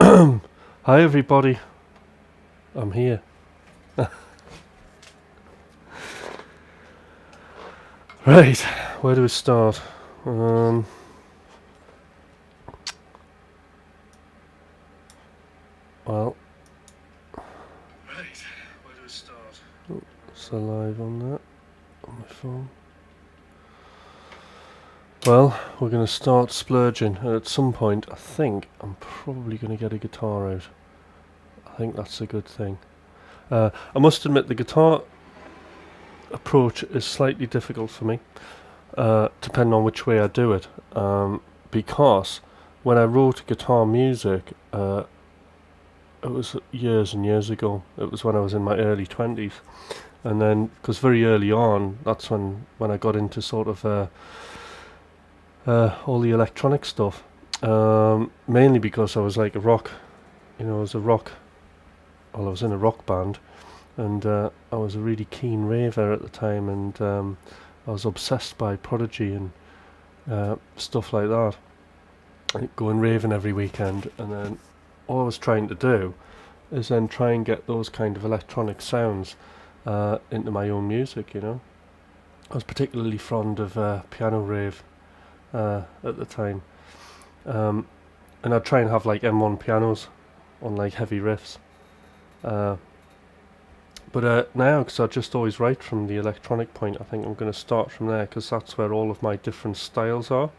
Hi everybody, I'm here. Right, where do we start? Well, right, where do we start? It's live on that, on my phone. Well, we're going to start splurging, and at some point I think I'm probably going to get a guitar out. I think that's a good thing. I must admit the guitar approach is slightly difficult for me, depending on which way I do it, because when I wrote guitar music, it was years and years ago. It was when I was in my early 20s, and then because very early on, that's when I got into sort of all the electronic stuff, mainly because I was like a rock, I was a rock. Well, I was in a rock band, and I was a really keen raver at the time, and I was obsessed by Prodigy and stuff like that. I'd go and raving every weekend, and then all I was trying to do is then try and get those kind of electronic sounds into my own music, I was particularly fond of piano rave at the time, and I'd try and have like M1 pianos on like heavy riffs, but now, because I just always write from the electronic point, I think I'm going to start from there, because that's where all of my different styles are.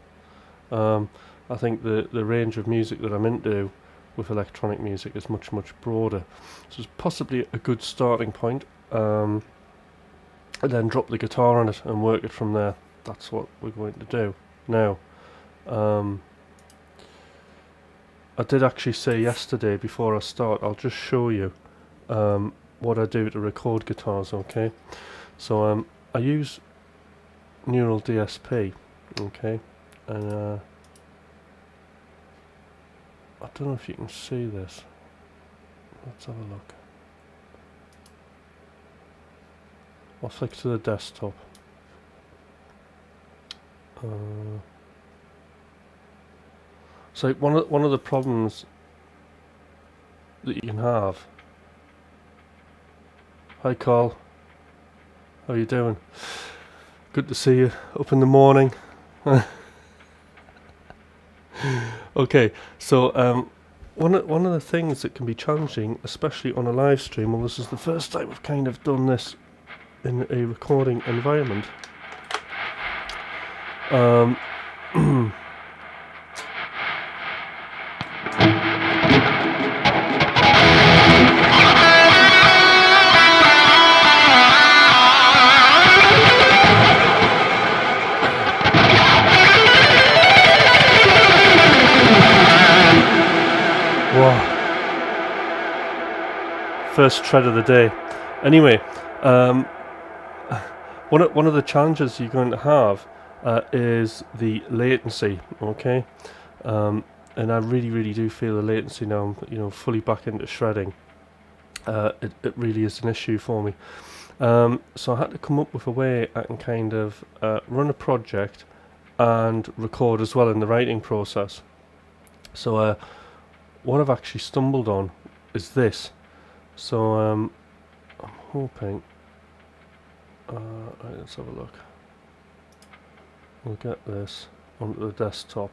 I think the range of music that I'm into with electronic music is much broader, so it's possibly a good starting point, and then drop the guitar on it and work it from there. That's what we're going to do. Now, I did actually say yesterday, before I start, I'll just show you what I do to record guitars, okay? So I use Neural DSP, okay, and I don't know if you can see this. Let's have a look. I'll flick to the desktop. So one of the problems that you can have. Hi Carl, how you doing? Good to see you up in the morning. Okay, so one of the things that can be challenging, especially on a live stream, well, this is the first time I've kind of done this in a recording environment. First tread of the day. Anyway, one of the challenges you're going to have is the latency. Okay, and I really do feel the latency now. Fully back into shredding. It really is an issue for me. So I had to come up with a way I can kind of run a project and record as well in the writing process. So what I've actually stumbled on is this. So I'm hoping, right, let's have a look. We'll get this onto the desktop.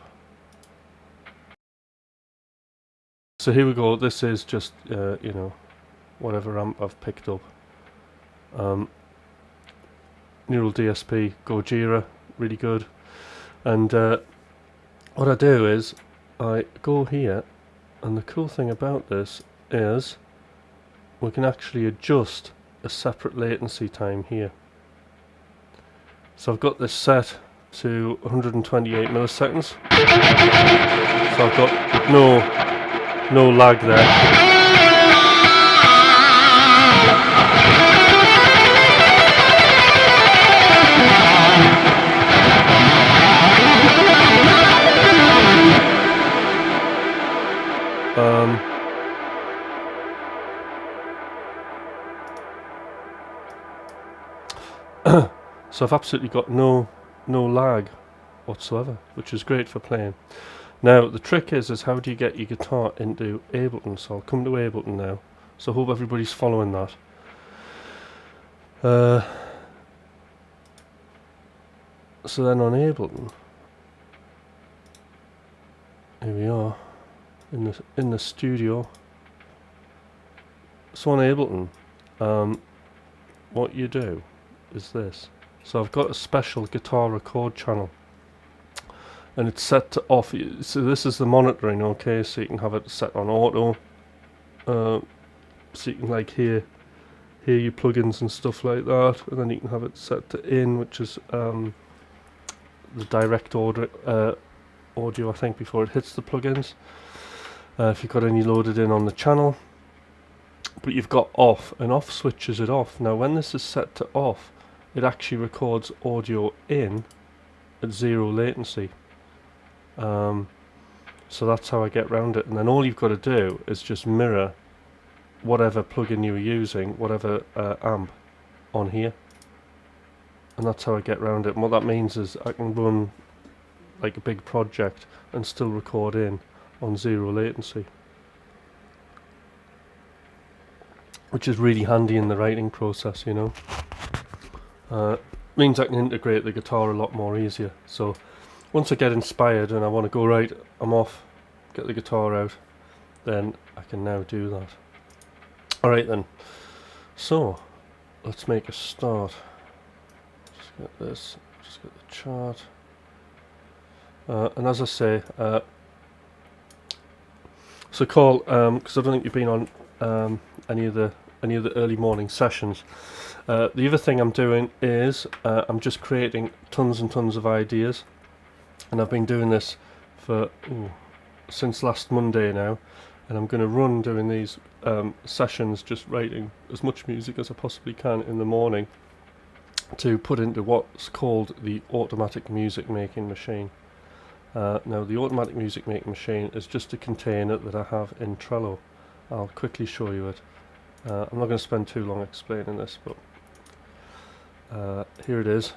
So here we go. This is just whatever amp I've picked up. Neural DSP, Gojira, really good. And what I do is I go here, and the cool thing about this is we can actually adjust a separate latency time here. So I've got this set to 128 milliseconds. So I've got no lag there. So I've absolutely got no lag whatsoever, which is great for playing. Now the trick is how do you get your guitar into Ableton? So I'll come to Ableton now. So I hope everybody's following that. So then on Ableton, here we are in the studio. So on Ableton, what you do is this. So I've got a special guitar record channel, and it's set to off. So this is the monitoring, okay? So you can have it set on auto. So you can like hear your plugins and stuff like that, and then you can have it set to in, which is the direct audio, I think, before it hits the plugins. If you've got any loaded in on the channel, but you've got off, and off switches it off. Now when this is set to off, it actually records audio in at 0 latency. So that's how I get around it, and then all you've got to do is just mirror whatever plugin you were using, whatever amp on here, and that's how I get around it. And what that means is I can run like a big project and still record in on 0 latency, which is really handy in the writing process, you know. Means I can integrate the guitar a lot more easier. So once I get inspired and I want to go, right, I'm off, get the guitar out, then I can now do that. Alright then, so let's make a start. Just get this, just get the chart. And as I say, so Carl, because I don't think you've been on any of the early morning sessions. The other thing I'm doing is I'm just creating tons and tons of ideas, and I've been doing this for since last Monday now, and I'm going to run doing these sessions, just writing as much music as I possibly can in the morning to put into what's called the automatic music making machine. Now the automatic music making machine is just a container that I have in Trello. I'll quickly show you it. I'm not going to spend too long explaining this, but here it is.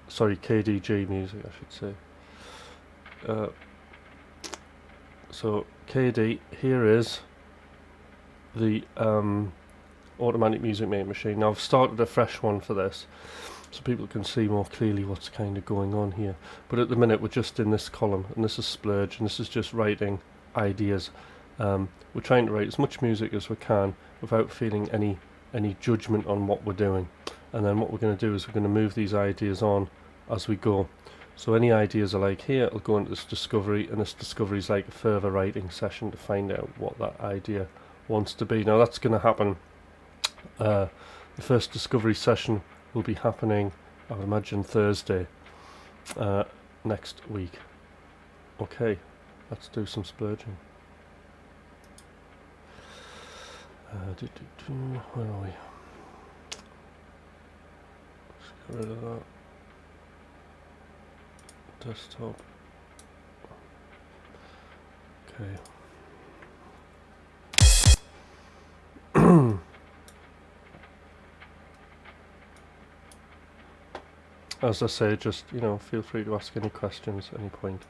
Sorry, KDG music, I should say. So KD, here is the automatic music making machine. Now I've started a fresh one for this, so people can see more clearly what's kind of going on here. But at the minute we're just in this column, and this is Splurge, and this is just writing ideas. We're trying to write as much music as we can without feeling any judgment on what we're doing. And then what we're going to do is we're going to move these ideas on as we go. So any ideas I like here, I'll go into this discovery, and this discovery is like a further writing session to find out what that idea wants to be. Now that's going to happen, the first discovery session will be happening, I would imagine, Thursday next week. Okay, let's do some splurging. Where are we? Let's get rid of that. Desktop. Okay. As I say, just, you know, feel free to ask any questions at any point.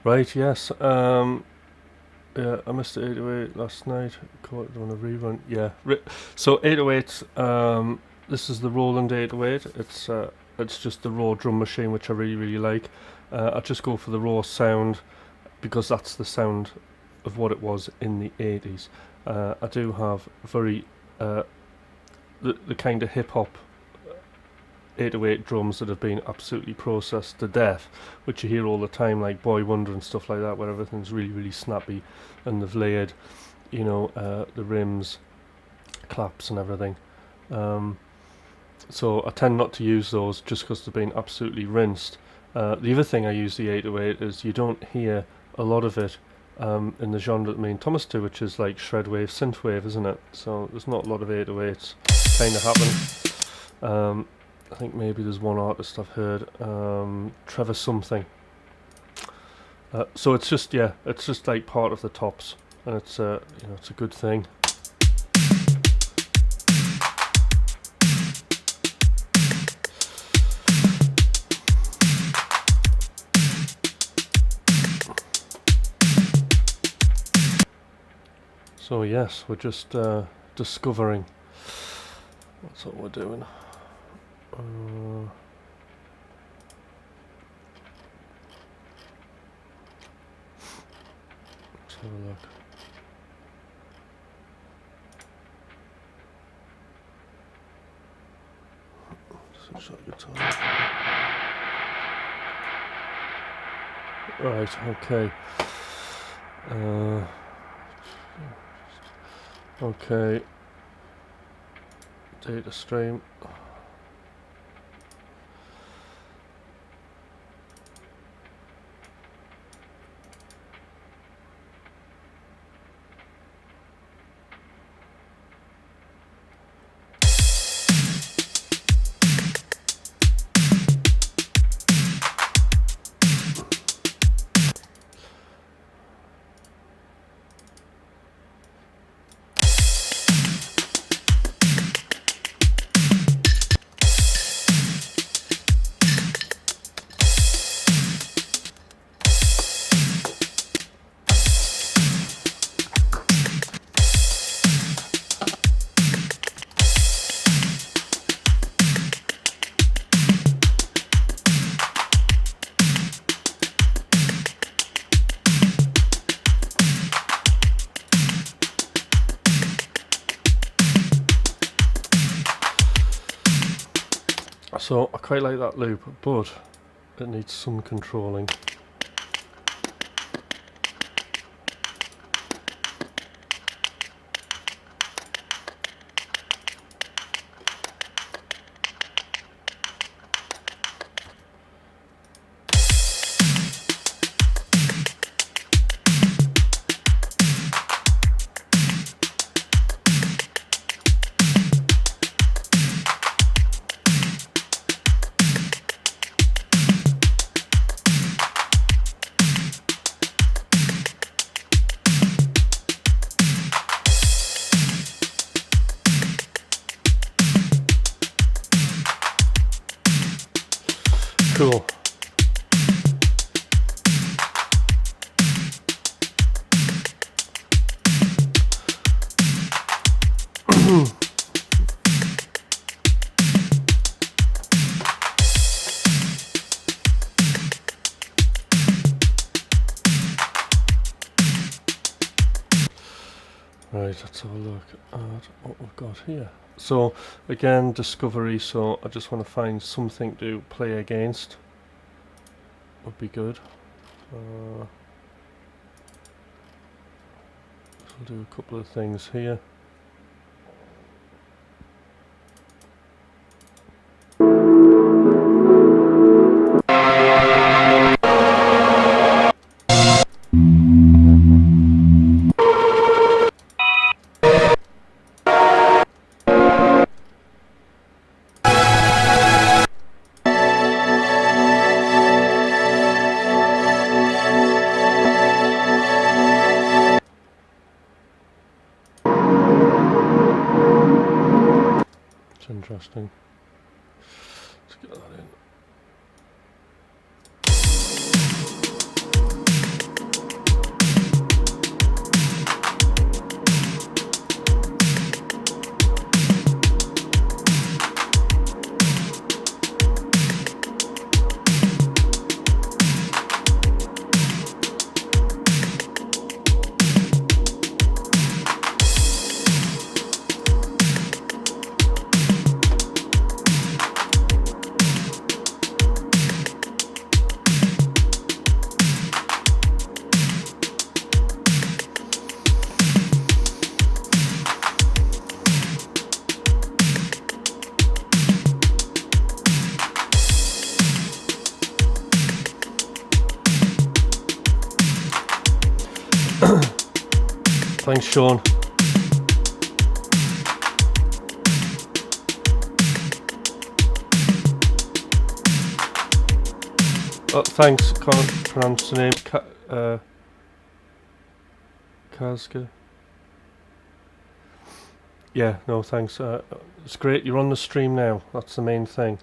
Right, yes. Yeah, I missed the 808 last night. Caught it on a rerun. Yeah. So 808. This is the Roland 808. It's just the raw drum machine, which I really really like. I just go for the raw sound because that's the sound of what it was in the 80s. I do have very the kind of hip hop 808 drums that have been absolutely processed to death, which you hear all the time, like Boy Wonder and stuff like that, where everything's really, really snappy, and they've layered, the rims, claps, and everything. So I tend not to use those just because they've been absolutely rinsed. The other thing I use the 808 is you don't hear a lot of it in the genre that me and Thomas do, which is like shredwave, synthwave, isn't it? So there's not a lot of 808s kind of happening. I think maybe there's one artist I've heard, Trevor something. So it's just like part of the tops, and it's it's a good thing. So yes, we're just discovering. That's what we're doing. Let's have a look. Switch that guitar. Right, okay. Okay. Data stream. So I quite like that loop, but it needs some controlling. Cool. Right, let's have a look at what we've got here. So again, discovery, so I just want to find something to play against. Would be good. I'll do a couple of things here. Interesting. Let's get that in. Thanks, Sean. Oh, thanks. Can't pronounce the name. Kazka. Yeah, no, thanks. It's great. You're on the stream now. That's the main thing.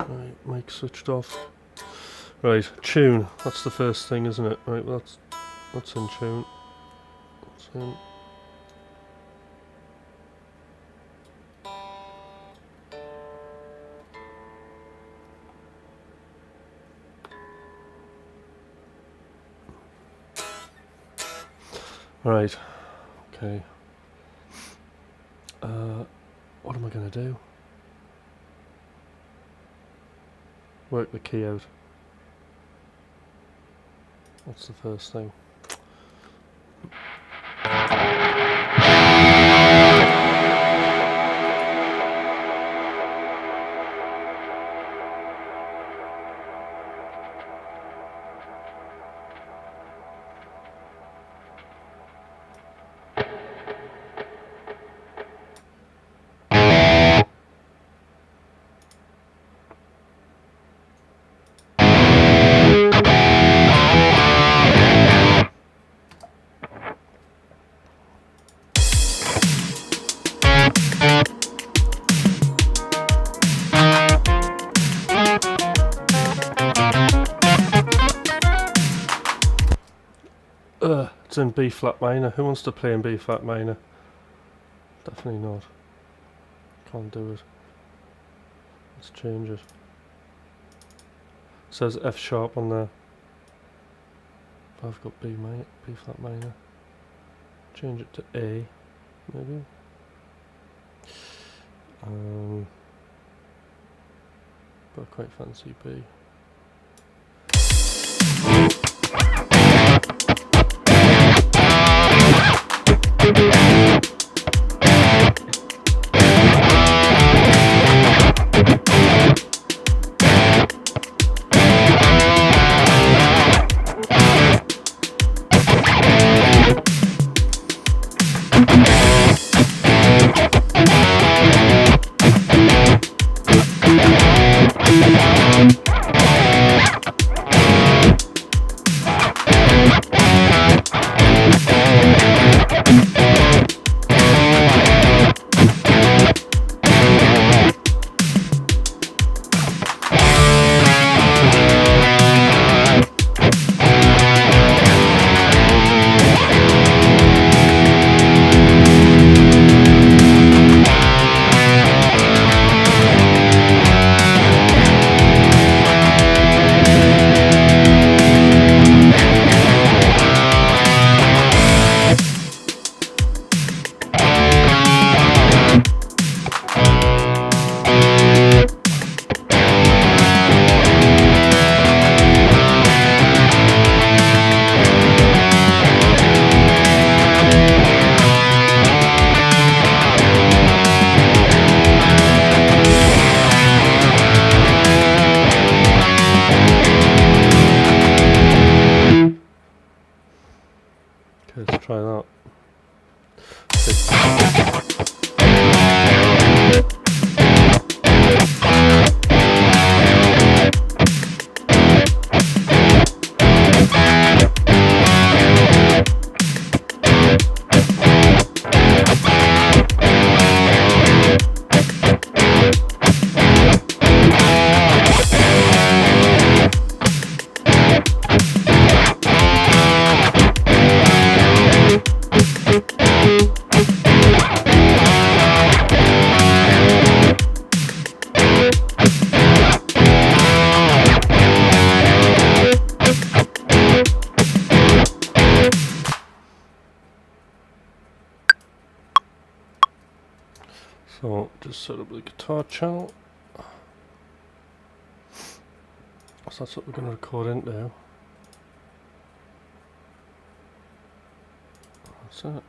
Right, mic switched off. Right, tune. That's the first thing, isn't it? Right, well, that's in tune. That's in. Right. Okay. What am I gonna do? Work the key out. That's the first thing. It's in B flat minor. Who wants to play in B flat minor? Definitely not. Can't do it. Let's change it. It says F sharp on there. I've got B flat minor. Change it to A, maybe. But I quite fancy B. Let's try that. Just set up the guitar channel. So that's what we're going to record into. That's it.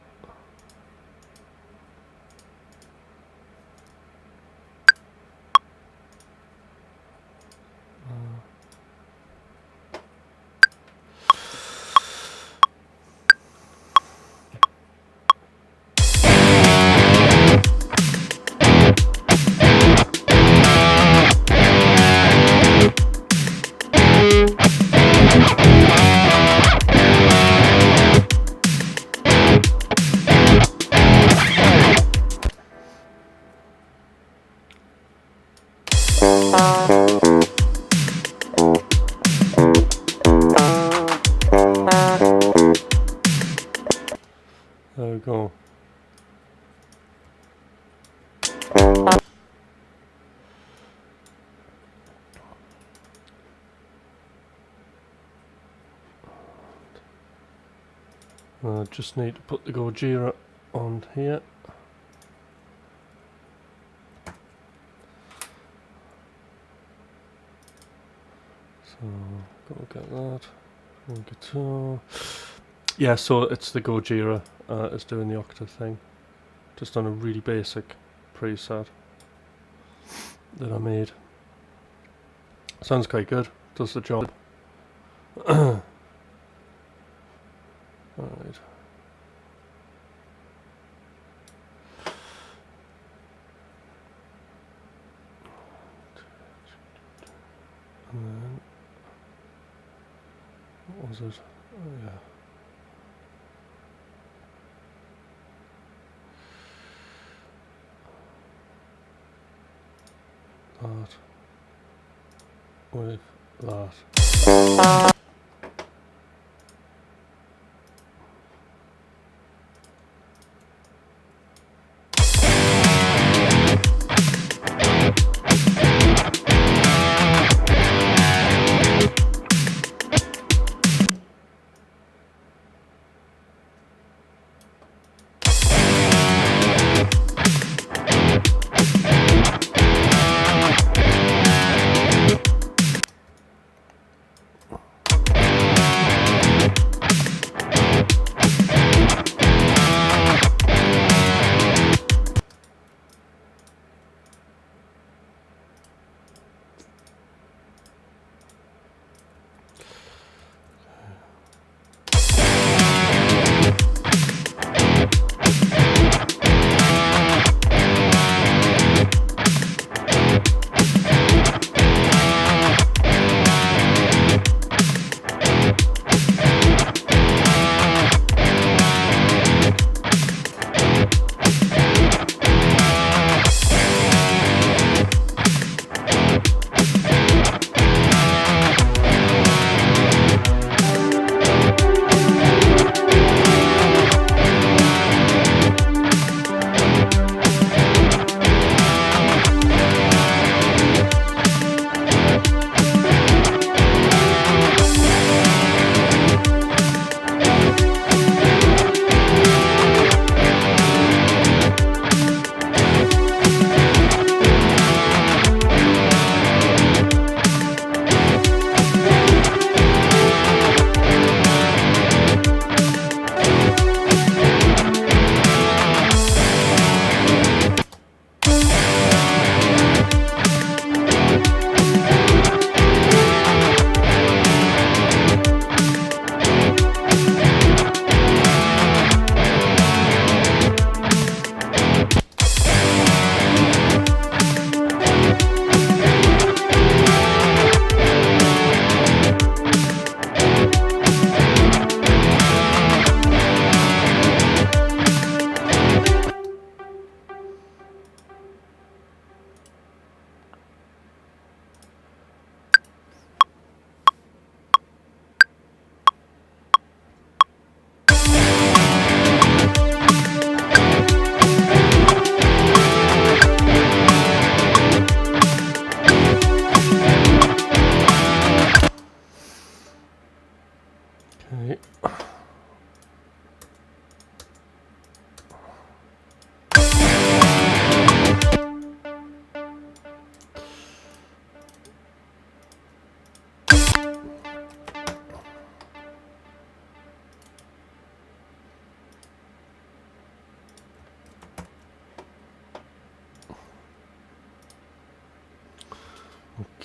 There we go. I just need to put the Gojira on here. So, go get that. And guitar. Yeah, so it's the Gojira. It's doing the octave thing. Just on a really basic preset that I made. Sounds quite good. Does the job. Alright. And then, what was it? Oh, yeah. That with that.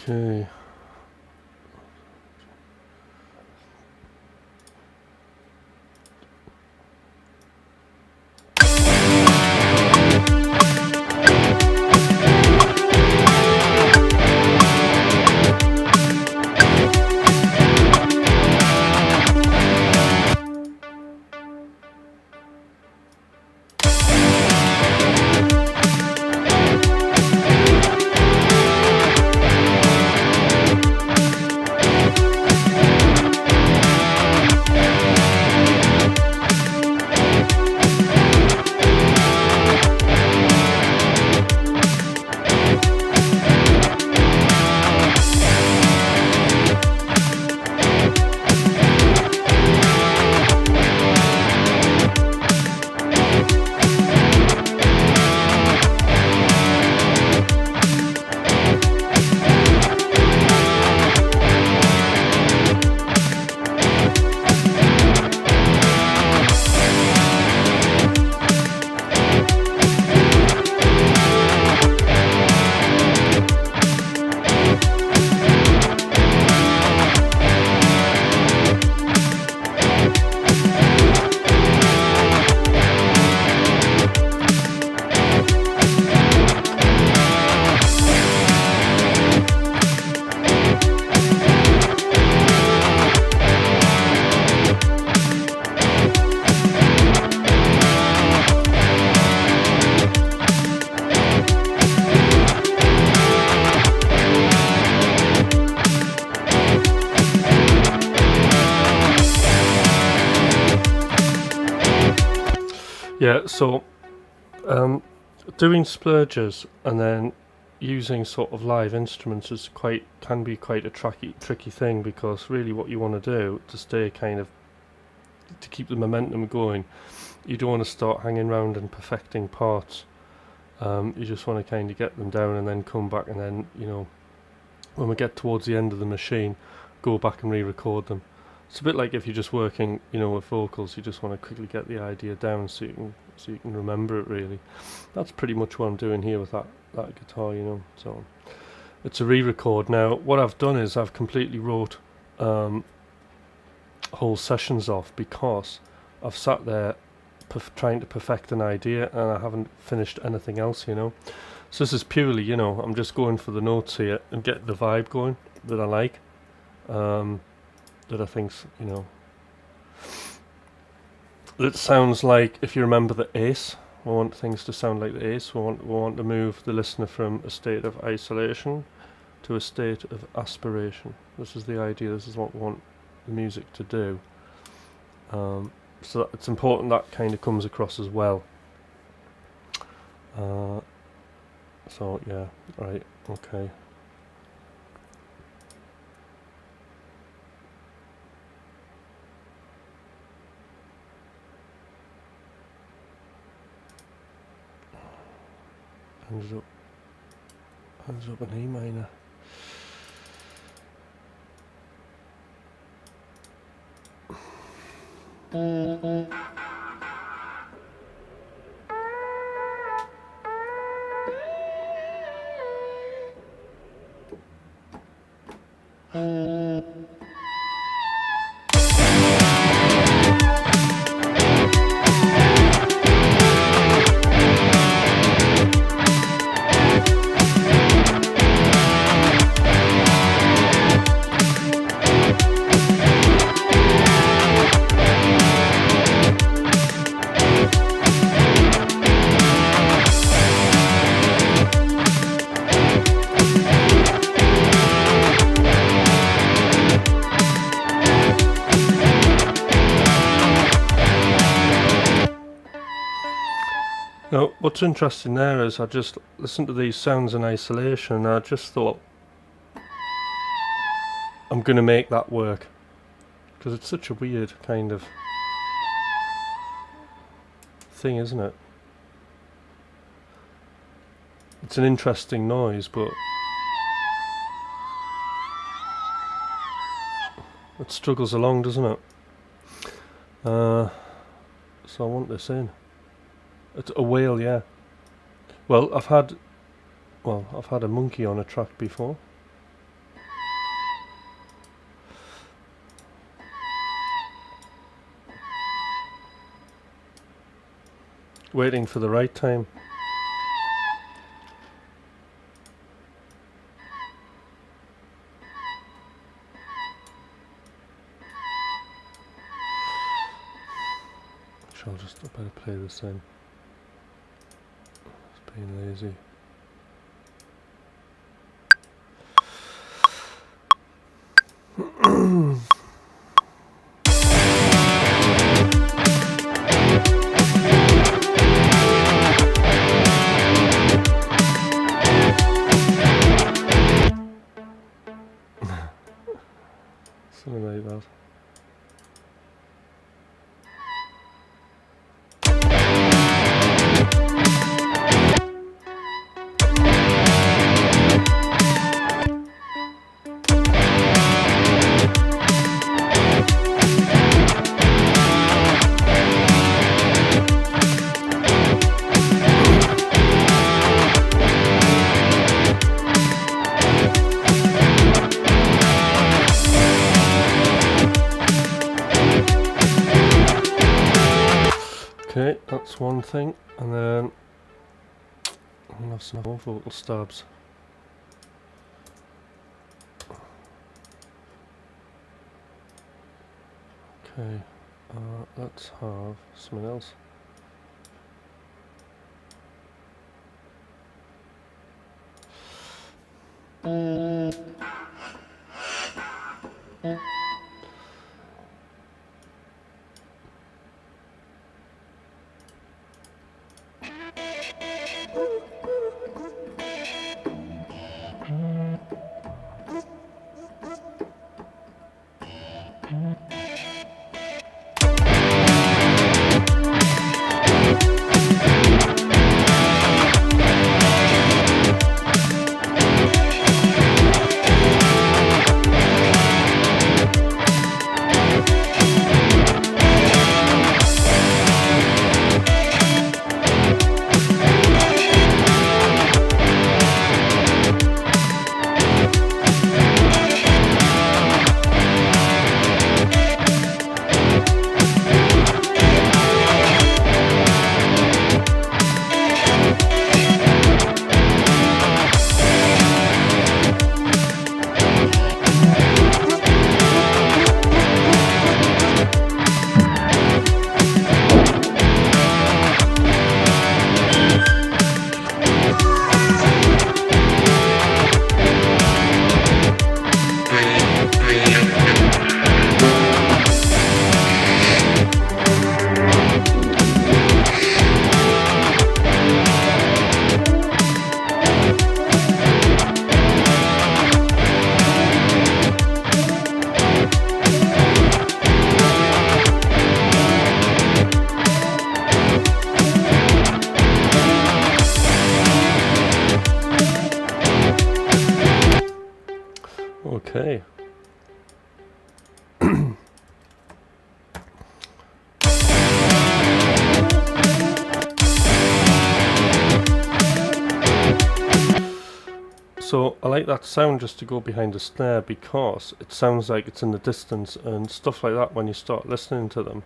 Okay. Yeah, so doing splurges and then using sort of live instruments can be quite a tricky thing, because really what you want to do to stay kind of to keep the momentum going, you don't want to start hanging around and perfecting parts. You just want to kind of get them down and then come back, and then, you know, when we get towards the end of the machine, go back and re-record them. It's a bit like if you're just working, you know, with vocals, you just want to quickly get the idea down so you can remember it. Really, that's pretty much what I'm doing here with that guitar, you know. So it's a re-record. Now what I've done is I've completely wrote whole sessions off, because I've sat there trying to perfect an idea and I haven't finished anything else, you know. So this is purely, you know, I'm just going for the notes here and get the vibe going that I like, that I think's, you know, it sounds like, if you remember the Ace, we want things to sound like the Ace. We want to move the listener from a state of isolation to a state of aspiration. This is the idea. This is what we want the music to do. So it's important that kind of comes across as well. So yeah, right, okay. Ends up an E minor. Now, what's interesting there is I just listened to these sounds in isolation and I just thought, I'm going to make that work, because it's such a weird kind of thing, isn't it? It's an interesting noise, but it struggles along, doesn't it? So I want this in. It's a whale, yeah. Well, I've had a monkey on a track before. waiting for the right time. I better play this in. It's being lazy. Something like that. Okay, that's one thing, and then I'm gonna have some more vocal stabs. Okay, let's have something else. Okay. So I like that sound just to go behind the snare because it sounds like it's in the distance and stuff like that. When you start listening to them,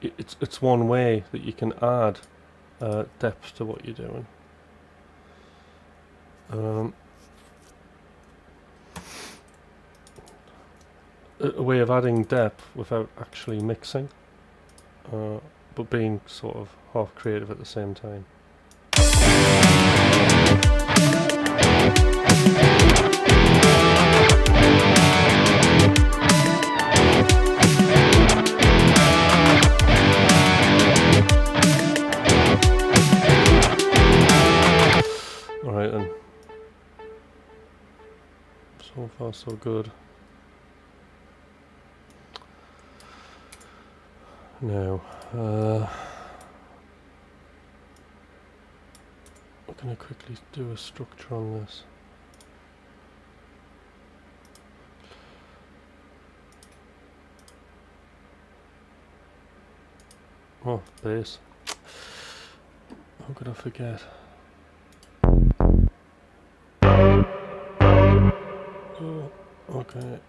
it's one way that you can add depth to what you're doing. A way of adding depth without actually mixing, but being sort of half creative at the same time. Alright then. So far so good. Now, I'm going to quickly do a structure on this. Oh, bass. How could I forget? Oh, okay.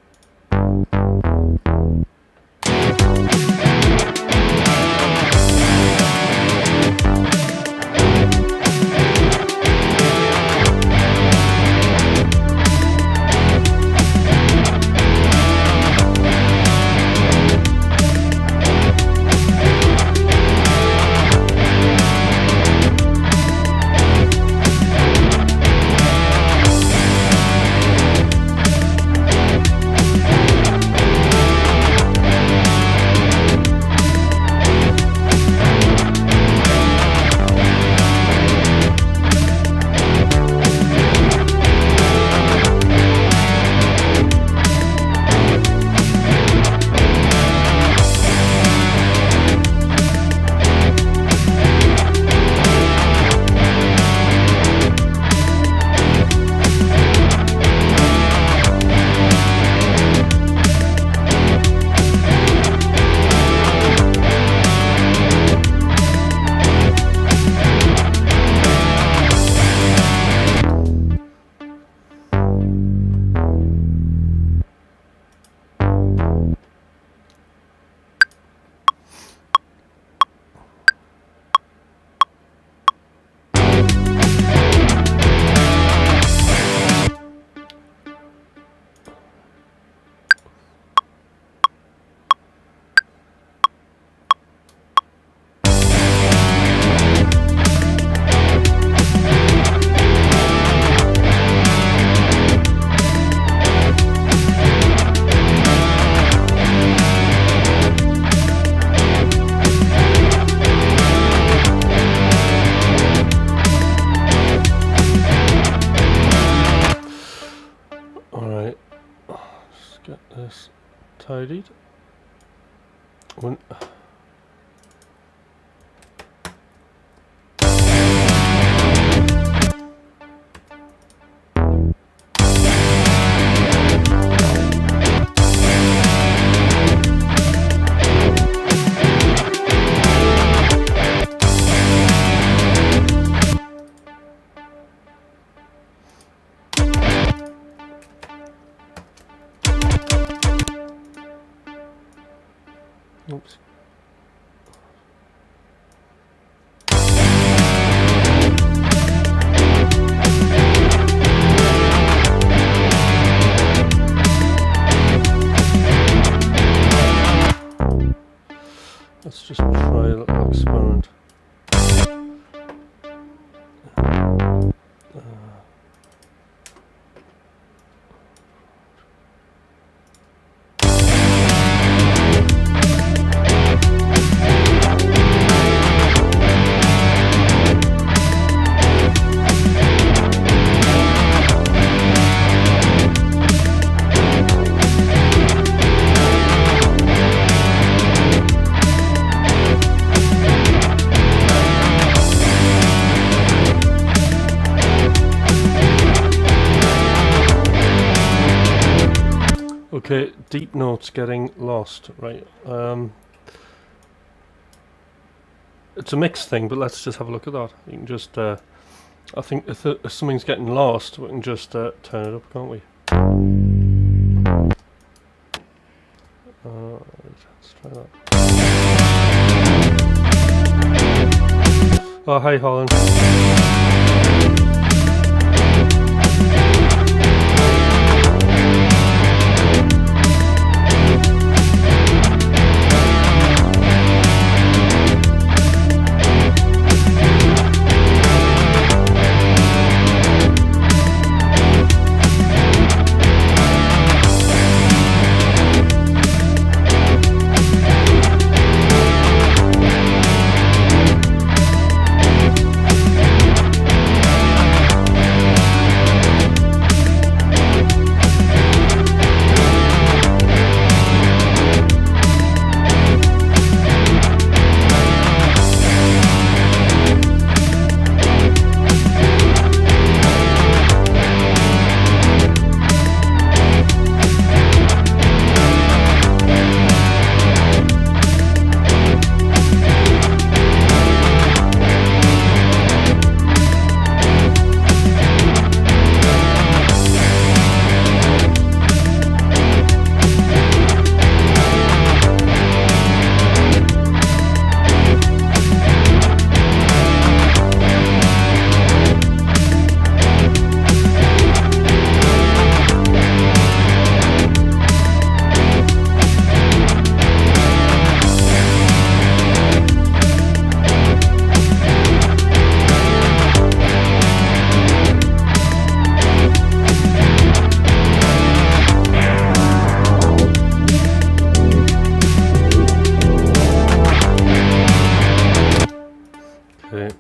get this tidied. When oops. Let's just try a little experiment. Okay, deep notes getting lost, right? It's a mixed thing, but let's just have a look at that. You can just, I think if something's getting lost, we can just turn it up, can't we? Let's try that. Oh, hi, Holland. Okay.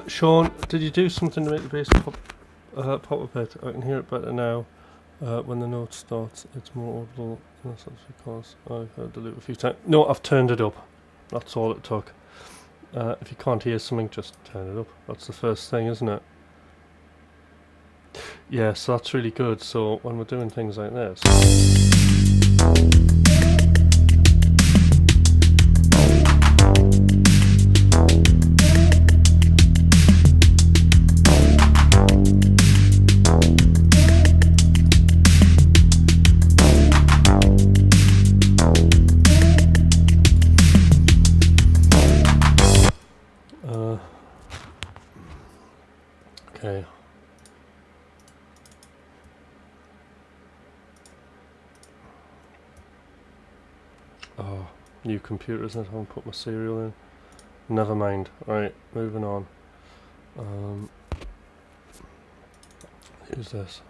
Sean, did you do something to make the bass pop a bit? I can hear it better now. When the note starts, it's more audible. That's because I've heard the loop a few times. No, I've turned it up. That's all it took. If you can't hear something, just turn it up. That's the first thing, isn't it? Yeah, so that's really good. So when we're doing things like this, okay. Oh, new computer, isn't it? I haven't put my serial in. Never mind. Right, moving on. Who's this?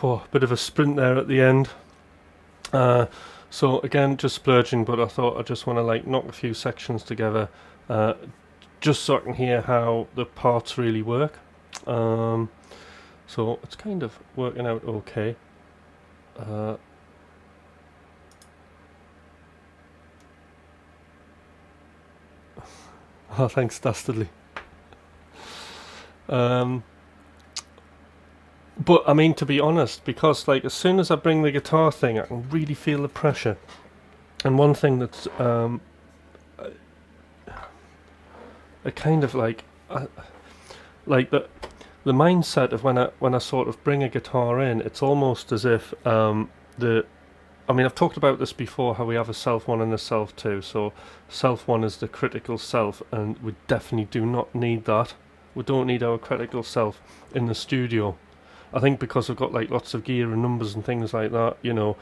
Whoa, bit of a sprint there at the end. So again, just splurging, but I thought I just want to like knock a few sections together, just so I can hear how the parts really work. So it's kind of working out okay. Oh, thanks, Dastardly. But I mean, to be honest, because like as soon as I bring the guitar thing, I can really feel the pressure. And one thing that's a kind of like the mindset of when I sort of bring a guitar in, it's almost as if I mean, I've talked about this before, how we have a self one and a self two. So self one is the critical self, and we definitely do not need that. We don't need our critical self in the studio. I think because we've got like lots of gear and numbers and things like that, you know,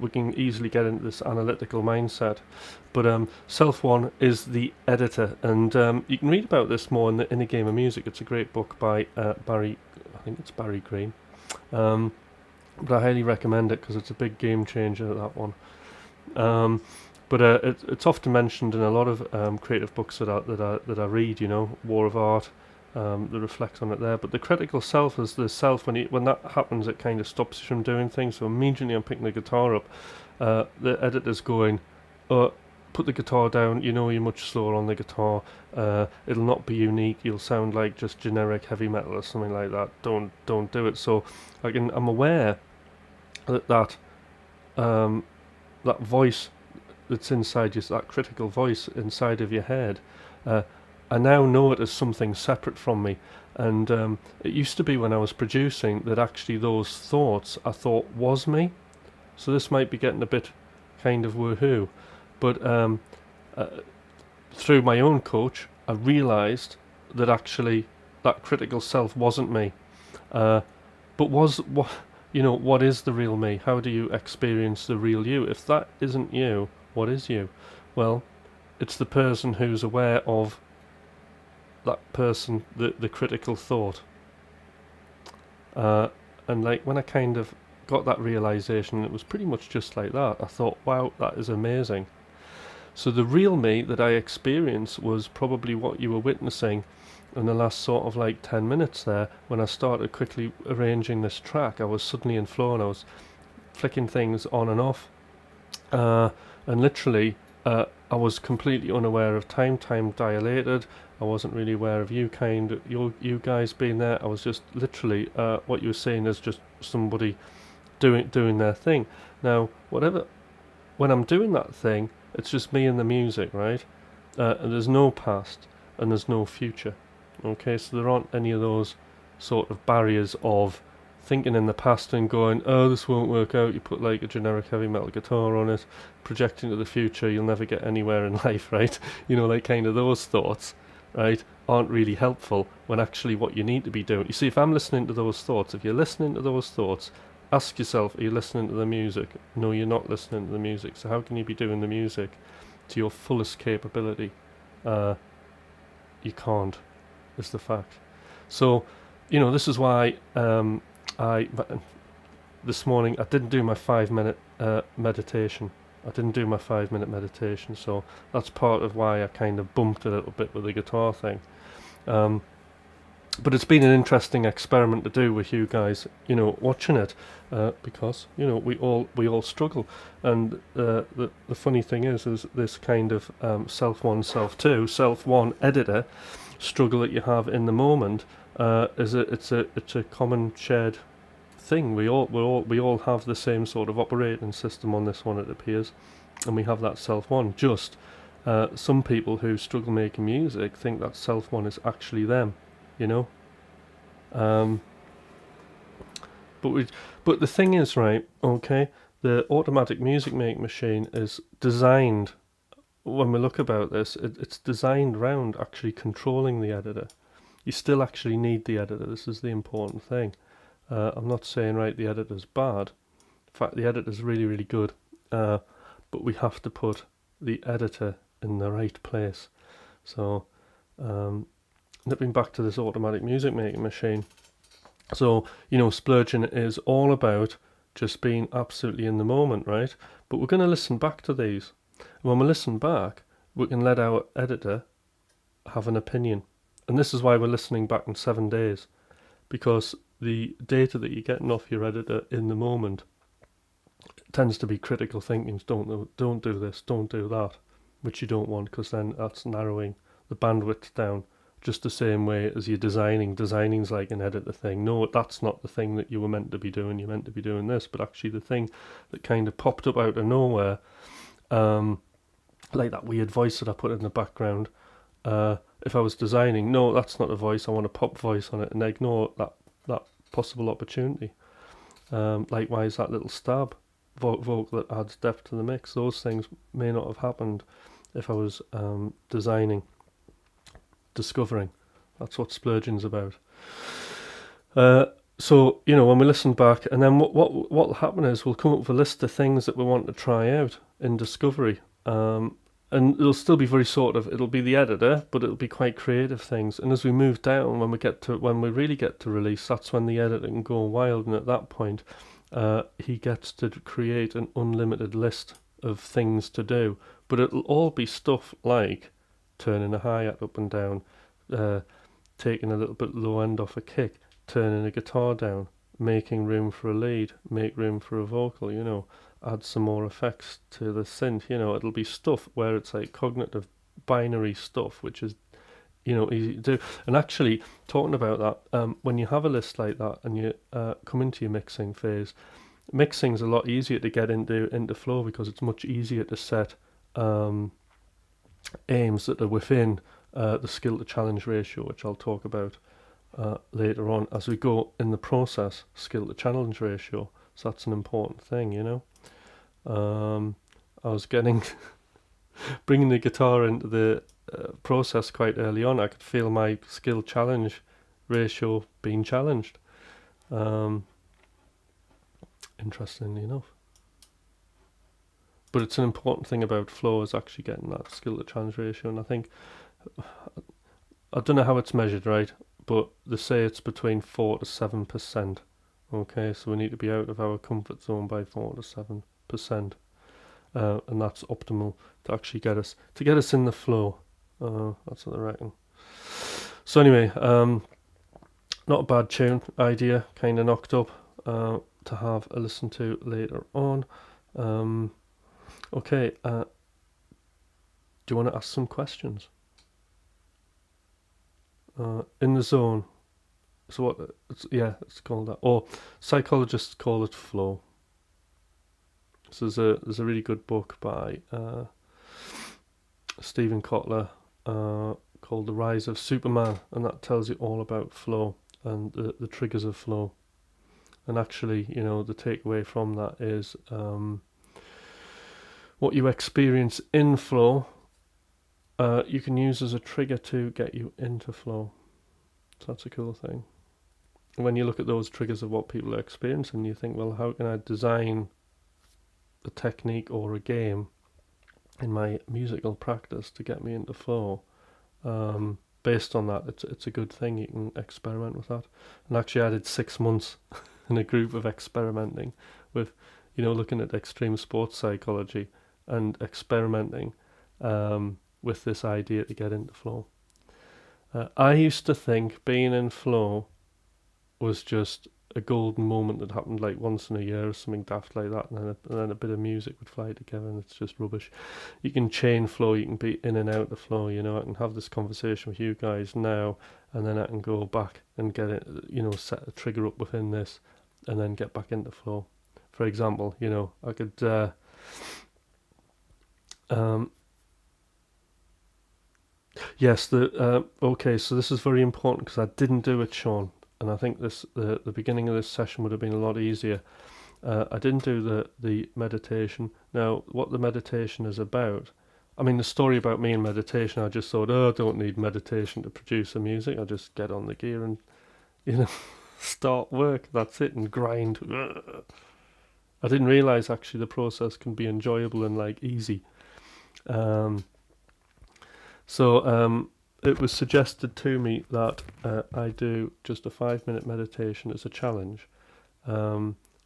we can easily get into this analytical mindset. But Self One is the editor, and you can read about this more in a Game of Music. It's a great book by Barry, I think it's Barry Green. But I highly recommend it because it's a big game changer, that one. But it's often mentioned in a lot of creative books that I read. You know, War of Art. That reflects on it there, but the critical self is the self. When that happens, it kind of stops you from doing things. So immediately I'm picking the guitar up, the editor's going, put the guitar down, you know, you're much slower on the guitar, it'll not be unique, you'll sound like just generic heavy metal or something like that, don't do it. So I'm aware that that voice that's inside you, that critical voice inside of your head, I now know it as something separate from me. And it used to be when I was producing that actually those thoughts I thought was me. So this might be getting a bit kind of woohoo. But through my own coach, I realised that actually that critical self wasn't me. But what is the real me? How do you experience the real you? If that isn't you, what is you? Well, it's the person who's aware of that person, the critical thought. And like when I kind of got that realization, it was pretty much just like that. I thought, wow, that is amazing. So the real me that I experienced was probably what you were witnessing in the last sort of like 10 minutes there, when I started quickly arranging this track. I was suddenly in flow and I was flicking things on and off, and literally I was completely unaware of time dilated. I wasn't really aware of you guys being there. I was just literally what you were saying is just somebody doing their thing. Now when I'm doing that thing, it's just me and the music, right? And there's no past and there's no future. Okay, so there aren't any of those sort of barriers of thinking in the past and going, oh, this won't work out. You put like a generic heavy metal guitar on it, projecting to the future, you'll never get anywhere in life, right? You know, like kind of those thoughts, right, aren't really helpful when actually what you need to be doing. You see, if I'm listening to those thoughts, if you're listening to those thoughts, ask yourself, are you listening to the music? No, you're not listening to the music. So how can you be doing the music to your fullest capability? You can't, is the fact. So, you know, this is why this morning I didn't do my 5-minute meditation. I didn't do my 5-minute meditation, so that's part of why I kind of bumped a little bit with the guitar thing. But it's been an interesting experiment to do with you guys, you know, watching it, because you know we all struggle, and the funny thing is this kind of self one, self two, self one editor struggle that you have in the moment. It's a common shared thing. We all have the same sort of operating system on this one, it appears, and we have that self one. Just some people who struggle making music think that self one is actually them, you know. But the thing is, right? Okay, the automatic music making machine is designed. When we look about this, it's designed around actually controlling the editor. You still actually need the editor. This is the important thing. I'm not saying, right, the editor's bad. In fact, the editor's really, really good. But we have to put the editor in the right place. So, nipping back to this automatic music making machine, So, splurging is all about just being absolutely in the moment, right? But we're going to listen back to these. And when we listen back, we can let our editor have an opinion. And this is why we're listening back in 7 days, because the data that you're getting off your editor in the moment tends to be critical thinking. Don't do this, don't do that, which you don't want, because then that's narrowing the bandwidth down. Just the same way as you're designing. Designing's like an editor thing. No, that's not the thing that you were meant to be doing. You're meant to be doing this, but actually the thing that kind of popped up out of nowhere, like that weird voice that I put in the background. If I was designing, no, that's not a voice. I want a pop voice on it, and ignore that possible opportunity. Likewise, that little stab vocal that adds depth to the mix. Those things may not have happened if I was designing, discovering. That's what splurging's about. So when we listen back, and then what'll happen is we'll come up with a list of things that we want to try out in discovery. And it'll still be it'll be the editor, but it'll be quite creative things. And as we move down, when we really get to release, that's when the editor can go wild. And at that point, he gets to create an unlimited list of things to do. But it'll all be stuff like turning a hi-hat up and down, taking a little bit low end off a kick, turning a guitar down, making room for a lead, make room for a vocal, add some more effects to the synth. It'll be stuff where it's like cognitive binary stuff, which is easy to do. And actually, talking about that, when you have a list like that and you come into your mixing phase, mixing's a lot easier to get into flow, because it's much easier to set aims that are within the skill to challenge ratio, which I'll talk about later on as we go in the process. Skill to challenge ratio, so that's an important thing. I was bringing the guitar into the process quite early on. I could feel my skill challenge ratio being challenged, interestingly enough. But it's an important thing about flow, is actually getting that skill to challenge ratio. And I think, I don't know how it's measured, right, but they say it's between 4 to 7%. Okay, so we need to be out of our comfort zone by 4 to 7%. And that's optimal to actually get us in the flow. That's what I reckon. So anyway, not a bad tune idea, kind of knocked up, to have a listen to later on. Okay, do you want to ask some questions? In the zone. So what? It's called that. Or psychologists call it flow. So there's a really good book by Stephen Kotler called The Rise of Superman, and that tells you all about flow and the triggers of flow. And actually, the takeaway from that is what you experience in flow, you can use as a trigger to get you into flow. So that's a cool thing. When you look at those triggers of what people are experiencing, you think, well, how can I design a technique or a game in my musical practice to get me into flow? Based on that, it's a good thing. You can experiment with that. And actually, I did 6 months in a group of experimenting with, looking at extreme sports psychology and experimenting with this idea to get into flow. I used to think being in flow was just a golden moment that happened like once in a year or something daft like that, and then a bit of music would fly together, and it's just rubbish. You can chain flow, you can be in and out of flow. I can have this conversation with you guys now, and then I can go back and get it, set a trigger up within this, and then get back into flow. For example, I could yes, okay, so this is very important because I didn't do it, Sean, and I think the beginning of this session would have been a lot easier. I didn't do the meditation. Now, what the meditation is about, the story about me and meditation, I just thought, I don't need meditation to produce a music. I just get on the gear and, start work. That's it, and grind. I didn't realise actually the process can be enjoyable and like easy. So it was suggested to me that I do just a 5-minute meditation as a challenge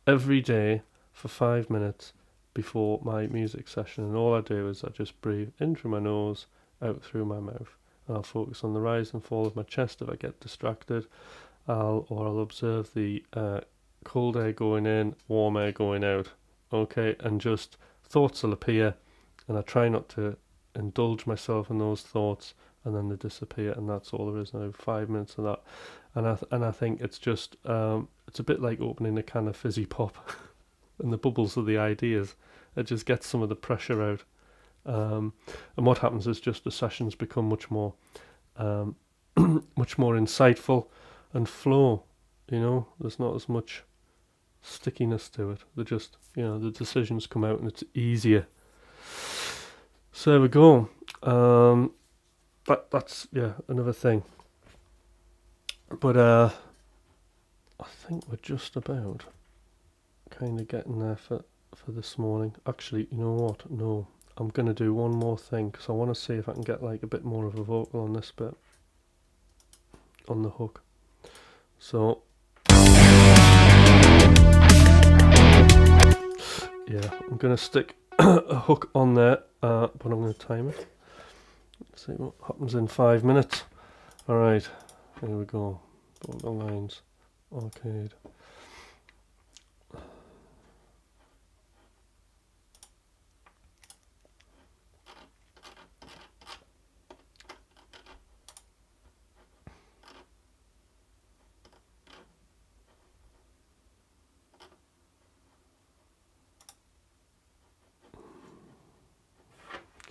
every day for 5 minutes before my music session, and all I do is I just breathe in through my nose, out through my mouth. And I'll focus on the rise and fall of my chest. If I get distracted, I'll observe the cold air going in, warm air going out. Okay, and just thoughts will appear, and I try not to indulge myself in those thoughts, and then they disappear, and that's all there is now. 5 minutes of that, and I think it's just it's a bit like opening a can of fizzy pop, and the bubbles are the ideas. It just gets some of the pressure out, and what happens is just the sessions become much more much more insightful and flow. There's not as much stickiness to it. They're just, the decisions come out and it's easier. So there we go. That's another thing. But I think we're just about kind of getting there for this morning. Actually, you know what? No, I'm going to do one more thing because I want to see if I can get like a bit more of a vocal on this bit, on the hook. So yeah, I'm going to stick a hook on there, but I'm going to time it. Let's see what happens in 5 minutes. Alright, here we go. Vocal lines, arcade.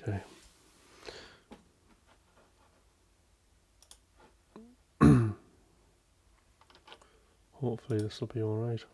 Okay. Hopefully this will be alright.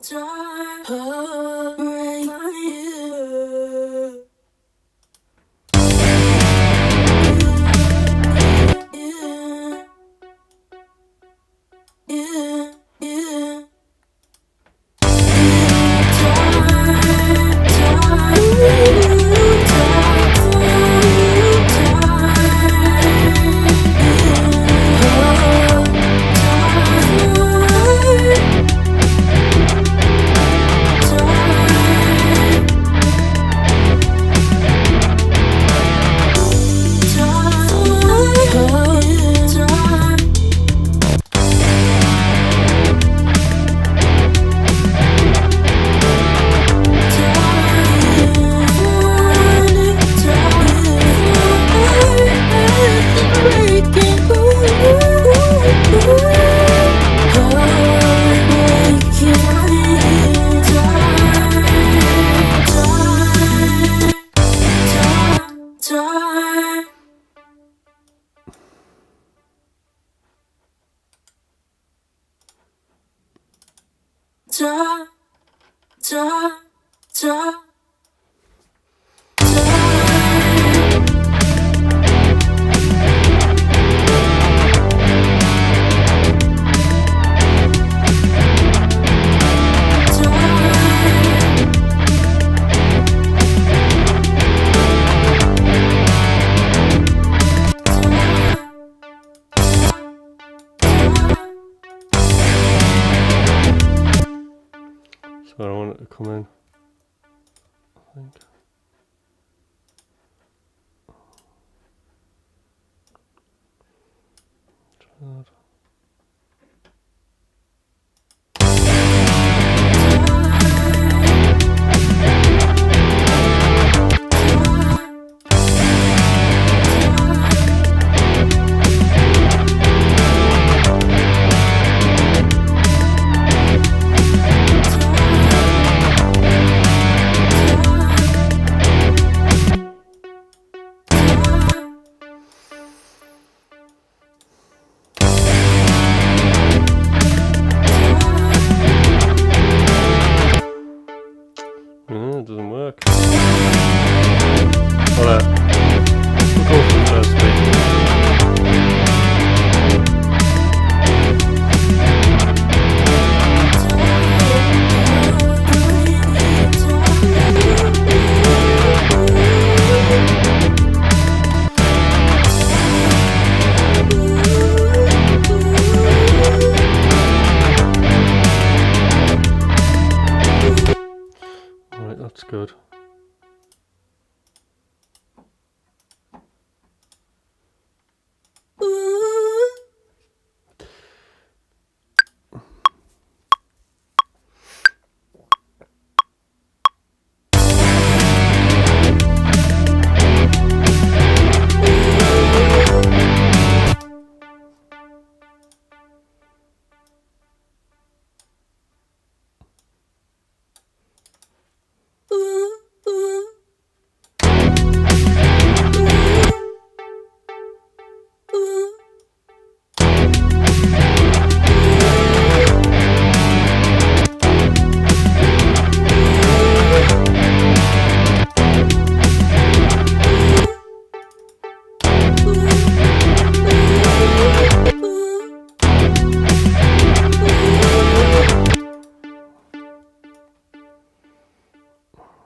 So I want it to come in, I think. Try that. That's good.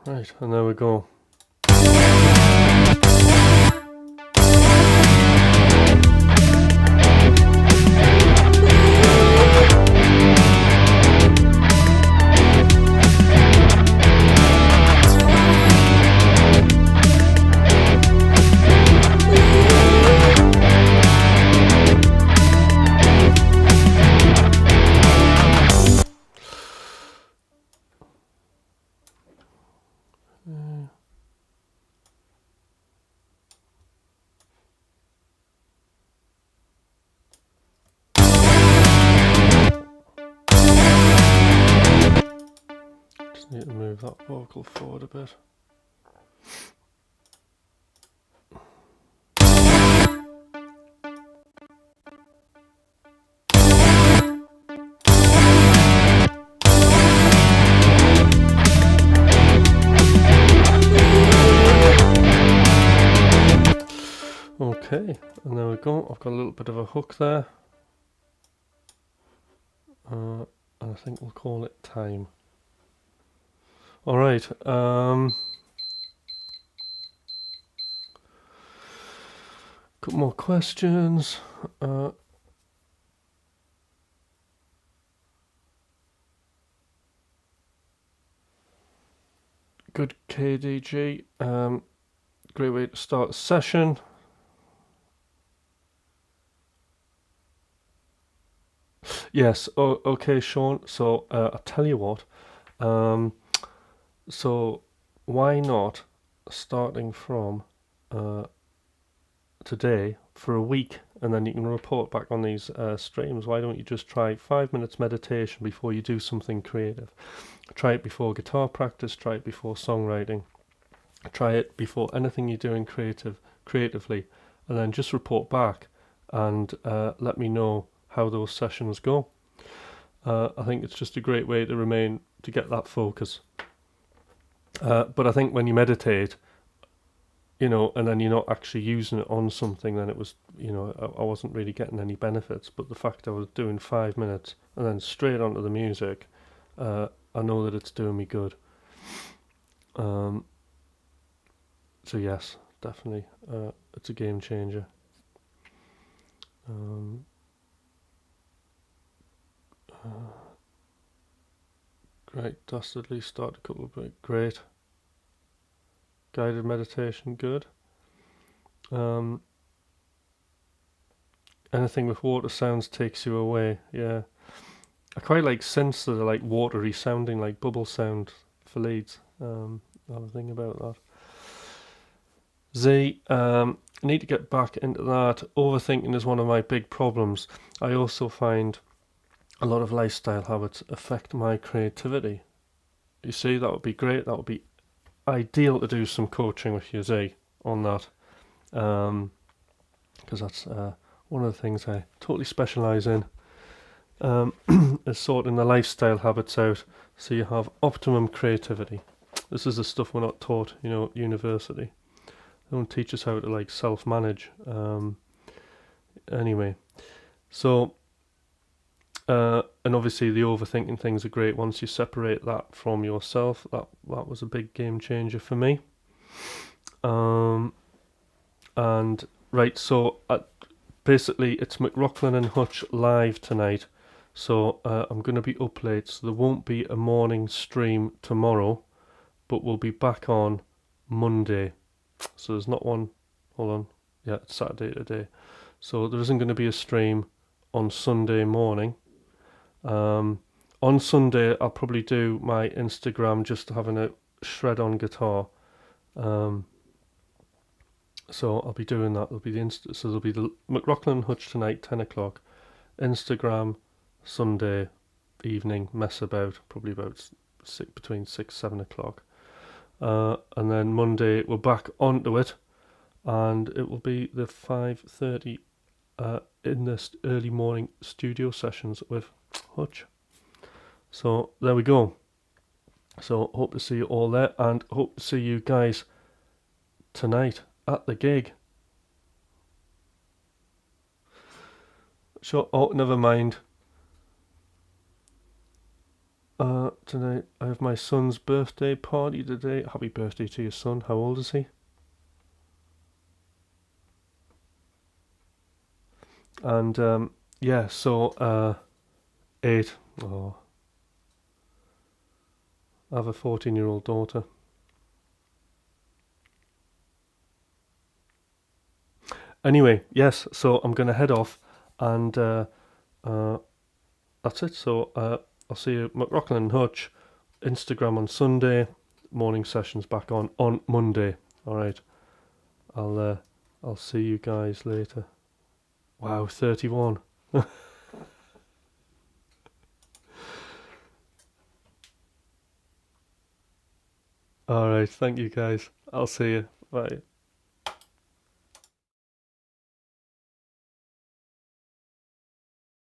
Right, and there we go. Just need to move that vocal forward a bit. Okay, and there we go. I've got a little bit of a hook there. And I think we'll call it time. Alright, couple more questions. Good KDG. Great way to start a session. Yes, okay, Sean. So I'll tell you what. So why not starting from today for a week, and then you can report back on these streams. Why don't you just try 5 minutes meditation before you do something creative? Try it before guitar practice, try it before songwriting, try it before anything you're doing creatively, and then just report back and let me know how those sessions go. I think it's just a great way to get that focus. But I think when you meditate, and then you're not actually using it on something, then it was, I wasn't really getting any benefits. But the fact I was doing 5 minutes and then straight onto the music, I know that it's doing me good. So yes, definitely, it's a game changer. Great, dastardly start a couple of bit. Great. Guided meditation, good. Anything with water sounds takes you away. Yeah, I quite like synths that are like watery sounding, like bubble sound for leads. I'll have a thing about that. Z, need to get back into that. Overthinking is one of my big problems. I also find a lot of lifestyle habits affect my creativity. You see, that would be great. That would be ideal to do some coaching with you, Z, on that. Because that's one of the things I totally specialise in. Is sorting the lifestyle habits out so you have optimum creativity. This is the stuff we're not taught, at university. They don't teach us how to like self-manage. Anyway, so and obviously the overthinking things are great once you separate that from yourself. That was a big game changer for me. And right, so basically it's McLaughlin and Hutch live tonight. So I'm going to be up late, so there won't be a morning stream tomorrow. but we'll be back on Monday. So there's not one. Hold on. Yeah, it's Saturday today. So there isn't going to be a stream on Sunday morning. On Sunday, I'll probably do my Instagram just having a shred on guitar. So I'll be doing that. So there'll be the McLaughlin Hutch tonight, 10 o'clock. Instagram, Sunday evening, mess about, probably about between 6-7 o'clock. And then Monday we're back onto it, and it will be the 5:30 in this early morning studio sessions with Hutch. So there we go. So hope to see you all there, and hope to see you guys tonight at the gig. Sure. Oh, never mind. Tonight I have my son's birthday party today. Happy birthday to your son. How old is he? And yeah, so 8. Oh, I have a 14-year-old daughter. Anyway, yes, so I'm going to head off, and that's it. So I'll see you, McLaughlin and Hutch, Instagram on Sunday, morning sessions back on Monday. All right, I'll see you guys later. Wow, 31. All right, thank you guys. I'll see you. Bye.